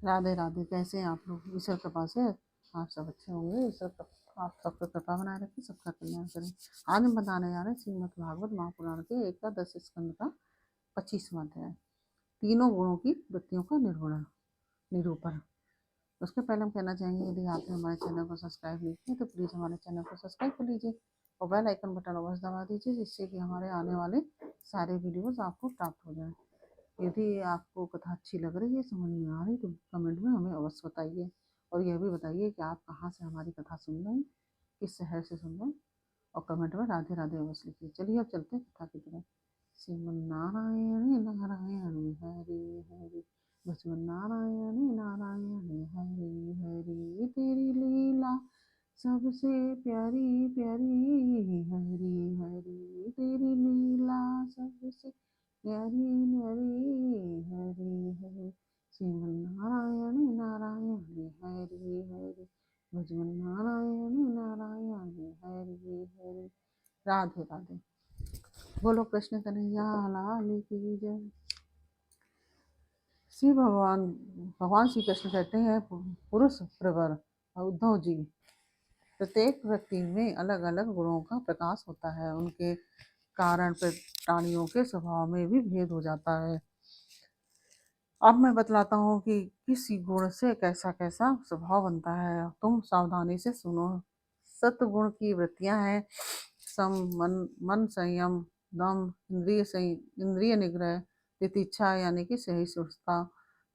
राधे राधे। कैसे हैं आप लोग? ईश्वर कृपा से आप सब अच्छे होंगे। आप सबका कृपा बनाए रखे, सबका कल्याण करें। आज हम बताने जा रहे हैं श्रीमद् भागवत महापुराण के एकादश स्कंद का 25वां अध्याय, तीनों गुणों की वृत्तियों का निर्गुणन निरूपण। उसके पहले हम कहना चाहेंगे, यदि आपने हमारे चैनल को सब्सक्राइब नहीं किया तो प्लीज़ हमारे चैनल को सब्सक्राइब कर लीजिए और बेल आइकन बटन अवश्य दबा दीजिए, जिससे कि हमारे आने वाले सारे वीडियोस आपको प्राप्त हो जाएं। यदि आपको कथा अच्छी लग रही है, समझ में आ रही, तो कमेंट में हमें अवश्य बताइए और यह भी बताइए कि आप कहाँ से हमारी कथा सुन रहे हैं, किस शहर से सुन रहे हैं, और कमेंट में राधे राधे अवश्य लिखिए। चलिए अब चलते हैं कथा की तरफ। श्रीमन्नारायण नारायण हरि हरि, बसवनारायण नारायण हरि हरि, तेरी लीला सबसे प्यारी प्यारी, हरि हरि तेरी लीला सबसे प्यारी प्यारी, हरि हरि श्रीमन्नारायण नारायण हरि हरि, भजवनारायण नारायण हरि हरि। राधे राधे। बोलो कृष्ण कन्हैया लाल की जय। श्री भगवान भगवान श्री कृष्ण कहते हैं, पुरुष प्रवर उद्धव जी, प्रत्येक व्यक्ति में अलग अलग गुणों का प्रकाश होता है। उनके कारण प्राणियों के स्वभाव में भी भेद हो जाता है। अब मैं बतलाता हूँ कि किस गुण से कैसा कैसा स्वभाव बनता है, तुम सावधानी से सुनो। सत्गुण की वृत्तियां हैं सम, मन संयम, दम, इंद्रिय निग्रह, तितिक्षा यानी कि सहिष्णुता,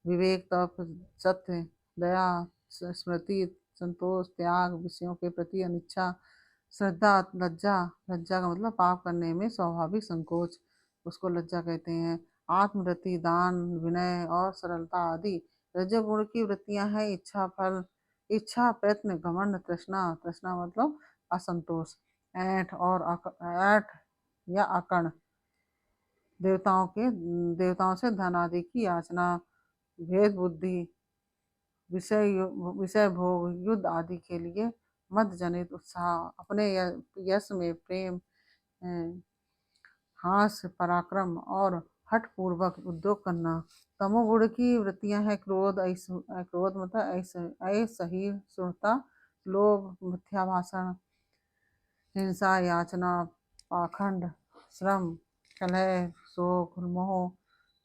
विवेक, तप, सत्य, दया, स्मृति, संतोष, त्याग, विषयों के प्रति अनिच्छा, श्रद्धा, लज्जा, लज्जा का मतलब पाप करने में स्वाभाविक संकोच, उसको लज्जा कहते हैं, आत्मरति, दान, विनय और सरलता आदि। रजोगुण की वृत्तियां हैं इच्छा, फल, इच्छा, प्रयत्न, घमंड, तृष्णा, तृष्णा मतलब असंतोष, ऐंठ और ऐंठ या अकड़, देवताओं से धन आदि की याचना, भेद बुद्धि, विषय भोग, युद्ध आदि के लिए मद जनित उत्साह, अपने यश में प्रेम, हास, पराक्रम और हठ पूर्वक उद्योग करना। तमोगुण की वृत्तियां हैं क्रोध, क्रोध मतलब असहिष्णुता, लोभ, मिथ्या भाषण, हिंसा, याचना, पाखंड, श्रम, कलह, शोक, मोह,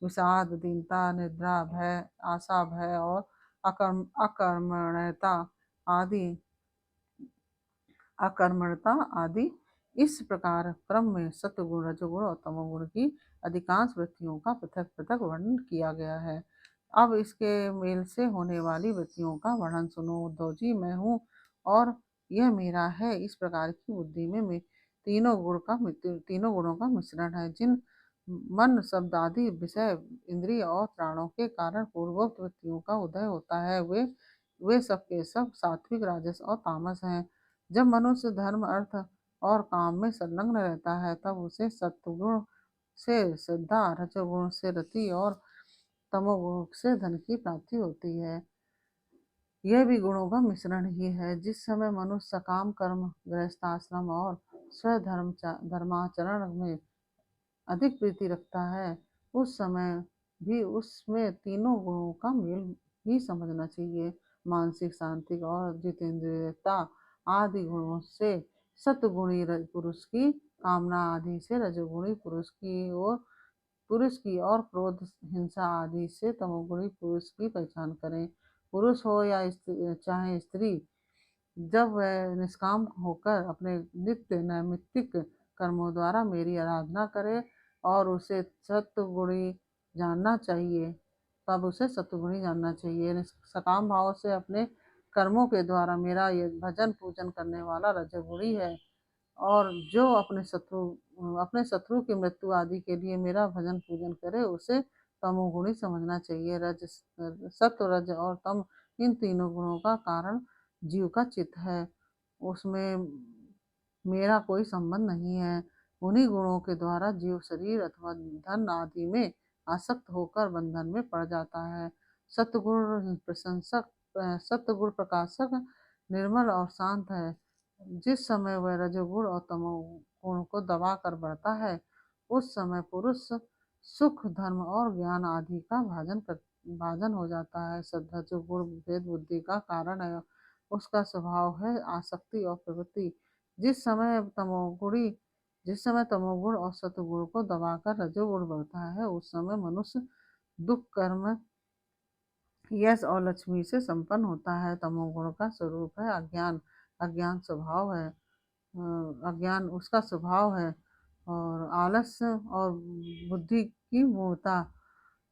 विषाद, दीनता, निद्रा, भय, आशा, भय और अकर्मण्यता आदि आदि। इस प्रकार क्रम में सत्वगुण, रजोगुण और तमोगुण की अधिकांश वृत्तियों का पृथक पृथक वर्णन किया गया है। अब इसके मेल से होने वाली वृत्तियों का वर्णन सुनो। उद्धव जी, मैं हूँ और यह मेरा है, इस प्रकार की बुद्धि में तीनों गुणों का मिश्रण है। जिन मन, शब्द आदि विषय, इंद्रिय और प्राणों के कारण पूर्वोक्त वृत्तियों का उदय होता है, वे सब के सब सात्विक, राजस और तामस हैं। जब मनुष्य धर्म, अर्थ और काम में संलग्न रहता है, तब उसे सत्वगुण से श्रद्धा, रजोगुण से रति और तमोगुण से धन की प्राप्ति होती है। यह भी गुणों का मिश्रण ही है। जिस समय मनुष्य सकाम कर्म, गृहस्थाश्रम और धर्माचरण में अधिक प्रीति रखता है, उस समय भी उसमें तीनों गुणों का मेल ही समझना चाहिए। मानसिक शांति और जितेंद्रियता आदि गुणों से सत्गुणी पुरुष की कामना आदि से रजोगुणी पुरुष की और क्रोध, हिंसा आदि से तमोगुणी पुरुष की पहचान करें। पुरुष हो या चाहे स्त्री, जब वह निष्काम होकर अपने नित्य नैमित्तिक कर्मों द्वारा मेरी आराधना करे और उसे सत्वगुणी जानना चाहिए, तब उसे सत्वगुणी जानना चाहिए। सकाम भाव से अपने कर्मों के द्वारा मेरा ये भजन पूजन करने वाला रजोगुणी है, और जो अपने शत्रु की मृत्यु आदि के लिए मेरा भजन पूजन करे, उसे तमोगुणी समझना चाहिए। सत्व, रज और तम, इन तीनों गुणों का कारण जीव का चित्त है, उसमें मेरा कोई संबंध नहीं है। उन्हीं गुणों के द्वारा जीव शरीर अथवा धन आदि में आसक्त होकर बंधन में पड़ जाता है। सत्गुण प्रकाशक, निर्मल और शांत है। जिस समय वह रजोगुण और तमोगुण को दबा कर बढ़ता है, उस समय पुरुष सुख, धर्म और ज्ञान आदि का भाजन हो जाता है। श्रद्धा जो गुण भेद बुद्धि का कारण है, उसका स्वभाव है आसक्ति और प्रवृत्ति। जिस समय तमोगुणी जिस समय तमोगुण और सतगुण को दबाकर रजोगुण बढ़ता है, उस समय मनुष्य दुख कर्म यश और लक्ष्मी से संपन्न होता है। तमोगुण का स्वरूप है अज्ञान। अज्ञान स्वभाव है अज्ञान उसका स्वभाव है, और आलस्य और बुद्धि की मूर्ता।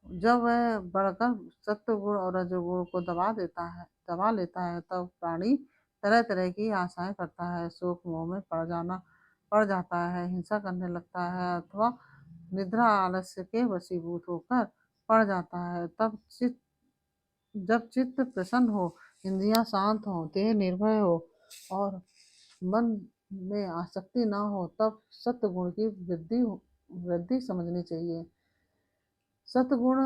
जब वह बढ़कर सत्व गुण और रजोगुण को दबा लेता है, तब प्राणी तरह तरह की आशाएं करता है। शोक मोह में पड़ जाता है, हिंसा करने लगता है, अथवा निद्रा आलस्य के वशीभूत होकर पड़ जाता है। जब चित्त प्रसन्न हो, इंद्रियां शांत हो, देह निर्भय हो और मन में आसक्ति ना हो, तब सत्गुण की वृद्धि समझनी चाहिए। सतगुण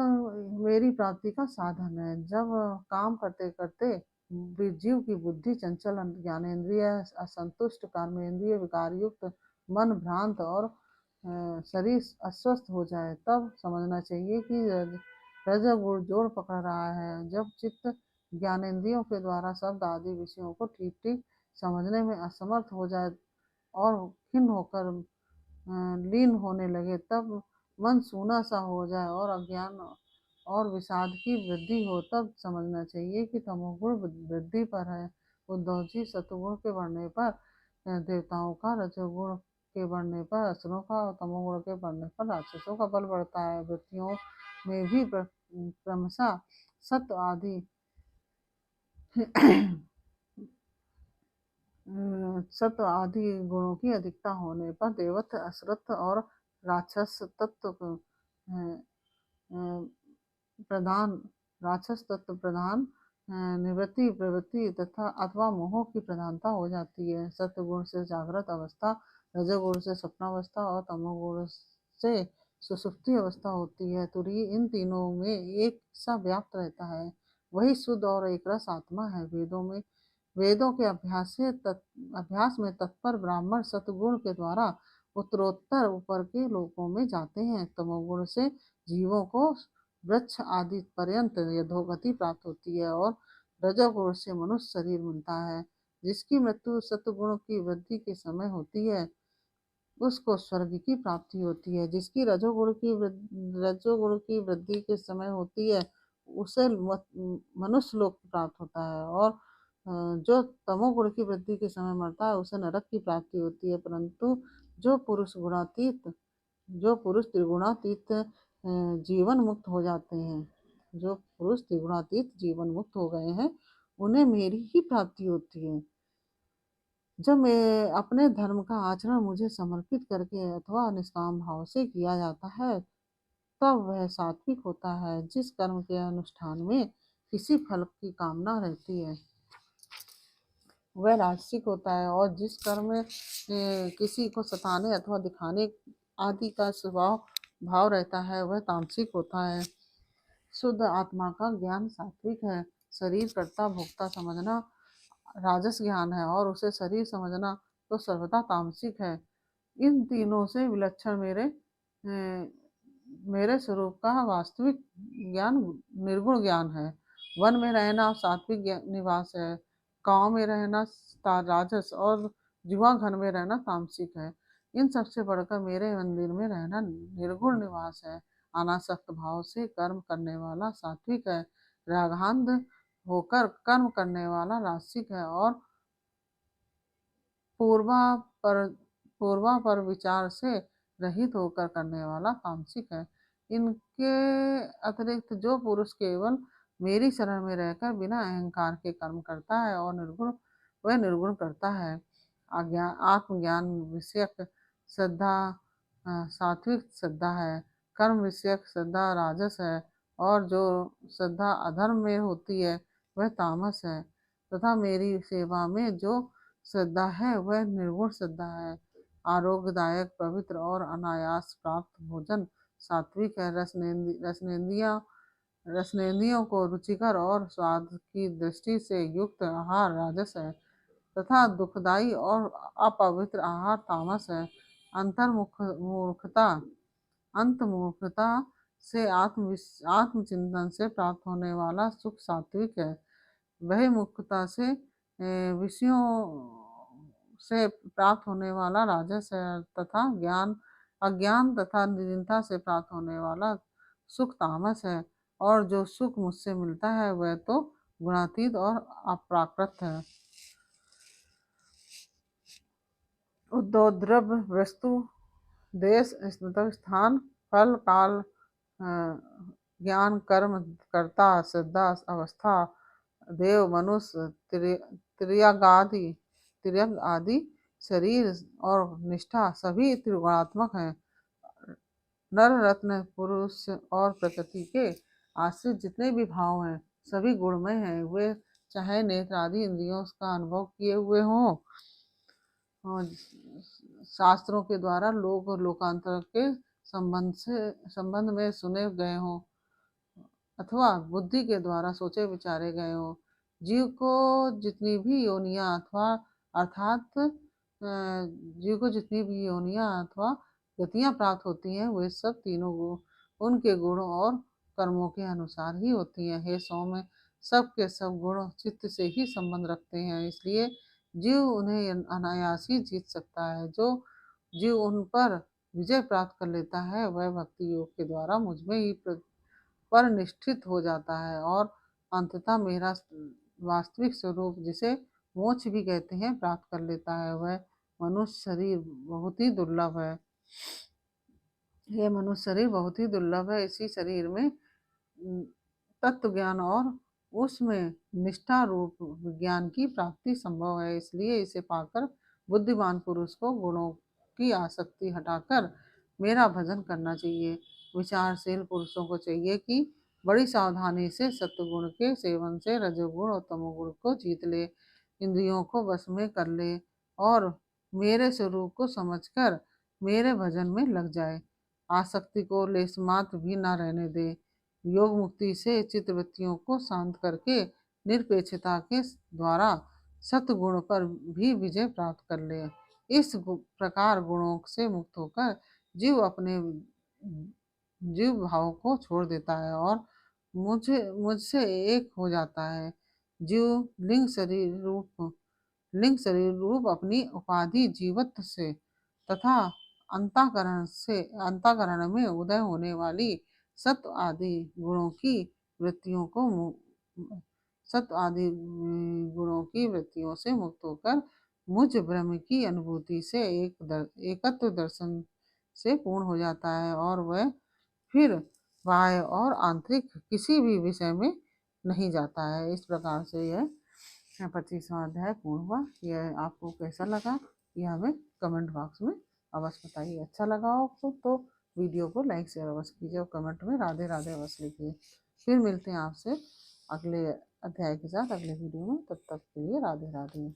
मेरी प्राप्ति का साधन है। जब काम करते करते जीव की बुद्धि चंचल, ज्ञानेन्द्रिय असंतुष्ट, कर्मेंद्रिय विकार युक्त, मन भ्रांत और शरीर अस्वस्थ हो जाए, तब समझना चाहिए कि रजोगुण जोर पकड़ रहा है। जब चित्त ज्ञानेन्द्रियों के द्वारा शब्द आदि विषयों को ठीक ठीक समझने में असमर्थ हो जाए और खिन्न होकर लीन होने लगे, तब मन सूना सा हो जाए और अज्ञान और विषाद की वृद्धि हो, तब समझना चाहिए कि तमोगुण वृद्धि पर है। उद्धव जी, सतगुण के बढ़ने पर देवताओं का, रजोगुण के बढ़ने पर असुरों का और तमोगुण के बढ़ने पर राक्षसों का बल बढ़ता है। वृत्तियों में भी क्रमशः सत्व आदि सत्व आदि गुणों की अधिकता होने पर देवत्व, असुरत्व और राक्षस तत्व प्रधान राक्षस तत्व प्रधान निवृत्ति, प्रवृत्ति तथा अथवा मोह की प्रधानता हो जाती है। सत्वगुण से जागृत अवस्था, रजोगुण से स्वप्नावस्था और तमोगुण से सुषुप्ति अवस्था होती है। तुरीय इन तीनों में एक सा व्याप्त रहता है, वही शुद्ध और एक रस आत्मा है। वेदों के अभ्यास में तत्पर ब्राह्मण सतगुण के द्वारा उत्तरोत्तर ऊपर के लोकों में जाते हैं। तमोगुण से जीवों को वृक्ष आदि पर्यंत अधोगति प्राप्त होती है, और रजोगुण से मनुष्य शरीर मिलता है। जिसकी मृत्यु सतगुण की वृद्धि के समय होती है, उसको स्वर्ग की प्राप्ति होती है। जिसकी रजोगुण की वृद्धि के समय होती है, उसे मनुष्य लोक प्राप्त होता है, और जो तमोगुण की वृद्धि के समय मरता है, उसे नरक की प्राप्ति होती है। परंतु जो पुरुष त्रिगुणातीत जीवन मुक्त हो जाते हैं, जो पुरुष त्रिगुणातीत जीवन मुक्त हो गए हैं, उन्हें मेरी ही प्राप्ति होती है। जब मैं अपने धर्म का आचरण मुझे समर्पित करके अथवा निष्काम भाव से किया जाता है, तब वह सात्विक होता है। जिस कर्म के अनुष्ठान में किसी फल की कामना रहती है, वह राजसिक होता है, और जिस कर्म में किसी को सताने अथवा दिखाने आदि का स्वभाव भाव रहता है, वह तामसिक होता है। शुद्ध आत्मा का ज्ञान सात्विक है। शरीर कर्ता भोक्ता समझना राजस ज्ञान है, और उसे शरीर समझना तो सर्वथा तामसिक है। इन तीनों से विलक्षण मेरे स्वरूप का वास्तविक ज्ञान निर्गुण ज्ञान है। वन में रहना सात्विक निवास है, गांव में रहना राजस, और जुआ घर में रहना तामसिक है। इन सबसे बढ़कर मेरे मंदिर में रहना निर्गुण निवास है। अनासक्त भाव से कर्म करने वाला सात्विक है, रागान्ध होकर कर्म करने वाला राजसिक है, और पूर्वा पर पूर्वा पर विचार से रहित होकर करने वाला तामसिक है। इनके अतिरिक्त जो पुरुष केवल मेरी शरण में रहकर बिना अहंकार के कर्म करता है और वह निर्गुण करता है। आत्मज्ञान विषयक श्रद्धा सात्विक श्रद्धा है, कर्म विषयक श्रद्धा राजस है, और जो श्रद्धा अधर्म में होती है, वह तामस है। तथा मेरी सेवा में जो श्रद्धा है, वह निर्गुण श्रद्धा है। आरोग्यदायक, पवित्र और अनायास प्राप्त भोजन सात्विक है। रसनेंद्रियों को रुचिकर और स्वाद की दृष्टि से युक्त आहार राजस है, तथा दुखदायी और अपवित्र आहार तामस है। अंतर्मुखता अंतर्मुखता से आत्मचिंतन से प्राप्त होने वाला सुख सात्विक है। वह मुक्तता से विषयों से प्राप्त होने वाला राजस है तथा अज्ञान तथा निर्जनता से प्राप्त होने वाला सुख तामस है। और जो सुख मुझसे मिलता है वह तो गुणातीत और अप्राकृत है। उद्द्रव वस्तु देश मतलब स्थान फल काल ज्ञान कर्म कर्ता श्रद्धा अवस्था देव मनुष्य त्रियग आदि शरीर और निष्ठा सभी त्रिगुणात्मक हैं। नर रत्न पुरुष और प्रकृति के आश्रित जितने भी भाव हैं सभी गुणमय हैं। वे चाहे नेत्र आदि इंद्रियों का अनुभव किए हुए हों और शास्त्रों के द्वारा लोक और लोकांतर के संबंध में सुने गए हों अथवा बुद्धि के द्वारा सोचे विचारे गए हों। जीव को जितनी भी योनियां अथवा अर्थात जीव को जितनी भी योनियां अथवा गतियां प्राप्त होती हैं वे सब तीनों उनके गुणों और कर्मों के अनुसार ही होती हैं। हे सौम्य, सब के सब गुण चित्त से ही संबंध रखते हैं, इसलिए जीव उन्हें अनायास ही जीत सकता है। जो जीव उन पर विजय प्राप्त कर लेता है वह भक्ति योग के द्वारा मुझमें ही पर निष्ठित हो जाता है और अंततः मेरा वास्तविक स्वरूप जिसे मोक्ष भी कहते हैं प्राप्त कर लेता है। वह मनुष्य शरीर बहुत ही दुर्लभ है। यह मनुष्य शरीर बहुत ही दुर्लभ है। इसी शरीर में तत्व ज्ञान और उसमें निष्ठा रूप विज्ञान की प्राप्ति संभव है। इसलिए इसे पाकर बुद्धिमान पुरुष को गुणों की आसक्ति हटाकर मेरा भजन करना चाहिए। विचारशील पुरुषों को चाहिए कि बड़ी सावधानी से सत्वगुण के सेवन से रजोगुण और तमोगुण को जीत ले, इंद्रियों को वश में कर ले और मेरे स्वरूप को समझकर मेरे भजन में लग जाए। आसक्ति को लेश मात्र भी न रहने दे। योग मुक्ति से चित्तवृत्तियों को शांत करके निरपेक्षता के द्वारा सत्गुण पर भी विजय प्राप्त कर ले। इस प्रकार गुणों से मुक्त होकर जीव भाव को छोड़ देता है और मुझसे एक हो जाता है। जीव लिंग शरीर रूप अपनी उपाधि जीवत्व से तथा अंतःकरण में उदय होने वाली सत्व आदि गुणों की वृत्तियों से मुक्त होकर मुझ ब्रह्म की अनुभूति से एकत्व दर्शन से पूर्ण हो जाता है और वह फिर बाह्य और आंतरिक किसी भी विषय में नहीं जाता है। इस प्रकार से यह 25वां अध्याय पूर्ण हुआ। यह आपको कैसा लगा यह हमें कमेंट बॉक्स में अवश्य बताइए। अच्छा लगा हो तो वीडियो को लाइक शेयर अवश्य कीजिए और कमेंट में राधे राधे अवश्य लिखिए। फिर मिलते हैं आपसे अगले अध्याय के साथ अगले वीडियो में। तब तक के लिए राधे राधे।